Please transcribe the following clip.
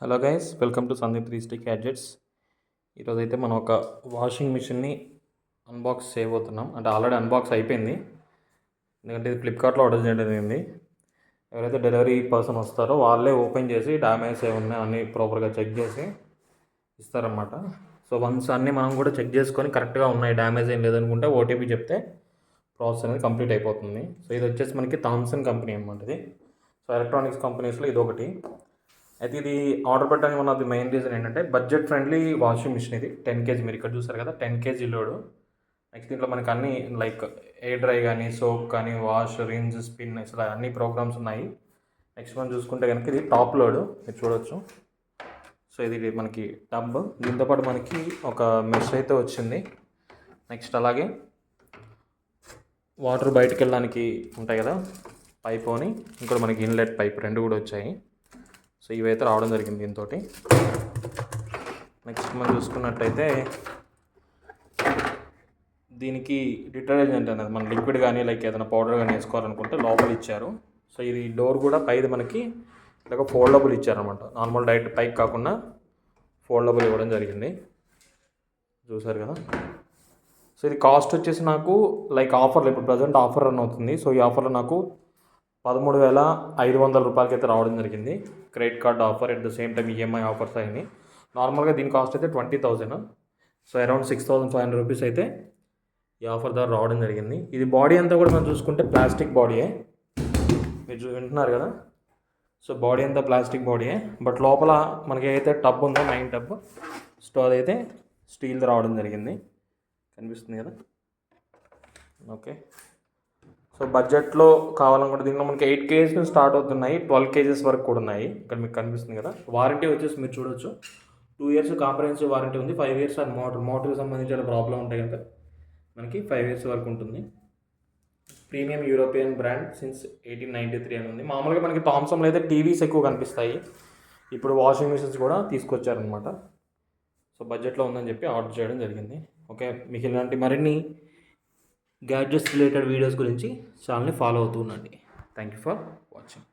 Hello guys, welcome to Sandeep 360 gadgets. ఈరోజు అయితే మనం ఒక వాషింగ్ మిషన్ని అన్బాక్స్ చేయబోతున్నాం. అంటే ఆల్రెడీ అన్బాక్స్ అయిపోయింది, ఎందుకంటే ఇది ఫ్లిప్కార్ట్లో ఆర్డర్ చేయడం జరిగింది. ఎవరైతే డెలివరీ పర్సన్ వస్తారో వాళ్ళే ఓపెన్ చేసి డ్యామేజ్ ఏమున్నాయి అన్నీ ప్రాపర్గా చెక్ చేసి ఇస్తారన్నమాట. సో వన్స్ అన్నీ మనం కూడా చెక్ చేసుకొని కరెక్ట్గా ఉన్నాయి, డ్యామేజ్ ఏం లేదనుకుంటే ఓటీపీ చెప్తే ప్రాసెస్ అనేది కంప్లీట్ అయిపోతుంది. సో ఇది వచ్చేసి మనకి థామ్సన్ కంపెనీ అన్నమాట. ఇది సో ఎలక్ట్రానిక్స్ కంపెనీస్లో ఇది ఒకటి. అయితే ఇది ఆర్డర్ పెట్టడానికి ఉన్న మెయిన్ రీజన్ ఏంటంటే బడ్జెట్ ఫ్రెండ్లీ వాషింగ్ మిషన్. ఇది 10 kg, మీరు ఇక్కడ చూసారు కదా 10 kg లోడు. నెక్స్ట్ దీంట్లో మనకి అన్ని లైక్ ఎయిర్ డ్రై కానీ, సోప్ కానీ, వాష్, రిన్స్, స్పిన్, ఇలా అన్ని ప్రోగ్రామ్స్ ఉన్నాయి. నెక్స్ట్ మనం చూసుకుంటే కనుక ఇది టాప్ లోడ్, మీరు చూడవచ్చు. సో ఇది మనకి టబ్, దీంతోపాటు మనకి ఒక మెష్ అయితే వచ్చింది. నెక్స్ట్ అలాగే వాటర్ బయటకు వెళ్ళడానికి ఉంటాయి కదా పైప్ అని, ఇంకోటి మనకి ఇన్లెట్ పైప్, రెండు కూడా వచ్చాయి. సో ఇవైతే రావడం జరిగింది దీంతో. నెక్స్ట్ మనం చూసుకున్నట్టయితే దీనికి డిటర్జెంట్ అనేది మన లిక్విడ్ కానీ లైక్ ఏదైనా పౌడర్ కానీ వేసుకోవాలనుకుంటే లోపల ఇచ్చారు. సో ఇది డోర్ కూడా పైది మనకి ఇలాగ ఫోల్డబుల్ ఇచ్చారనమాట. నార్మల్ డైరెక్ట్ పైకి కాకుండా ఫోల్డబుల్ ఇవ్వడం జరిగింది, చూసారు కదా. సో ఇది కాస్ట్ వచ్చేసి నాకు లైక్ ఆఫర్లో, ఇప్పుడు ప్రజెంట్ ఆఫర్ రన్ అవుతుంది. సో ఈ ఆఫర్లో నాకు 13,500 రూపాయలకి అయితే రావడం జరిగింది. Credit card offer, at the same time EMI offers అయినాయి. నార్మల్గా దీని కాస్ట్ అయితే 20,000. సో అరౌండ్ 6,500 రూపీస్ అయితే ఈ ఆఫర్ ద్వారా రావడం జరిగింది. ఇది బాడీ అంతా కూడా మనం చూసుకుంటే ప్లాస్టిక్ బాడీయే, మీరు వింటున్నారు కదా. సో బాడీ అంతా ప్లాస్టిక్ బాడీయే, బట్ లోపల మనకి ఏదైతే టబ్ ఉందో మెయిన్ టబ్, సో అదైతే స్టీల్ది రావడం జరిగింది, కనిపిస్తుంది కదా. ఓకే, సో బడ్జెట్లో కావాలనుకుంటే దీంట్లో మనకి 8 kgs నుంచి స్టార్ట్ అవుతున్నాయి, 12 kgs వరకు కూడా ఉన్నాయి. ఇక్కడ మీకు కనిపిస్తుంది కదా. వారంటీ వచ్చేసి మీరు చూడొచ్చు, 2 years కాంప్రహెన్సివ్ వారంటీ ఉంది, 5 years అండ్ మోటార్కి సంబంధించిన ప్రాబ్లం ఉంటాయి కనుక మనకి 5 years వరకు ఉంటుంది. ప్రీమియం యూరోపియన్ బ్రాండ్ సిన్స్ 1893 అని ఉంది. మామూలుగా మనకి థామ్సన్లో అయితే టీవీస్ ఎక్కువ కనిపిస్తాయి, ఇప్పుడు వాషింగ్ మిషన్స్ కూడా తీసుకొచ్చారనమాట. సో బడ్జెట్లో ఉందని చెప్పి ఆర్డర్ చేయడం జరిగింది. ఓకే, మీకు ఇలాంటి మరిన్ని గ్యాడ్జెట్స్ రిలేటెడ్ వీడియోస్ గురించి ఛానల్ని ఫాలో అవుతూ ఉండండి. Thank you for watching.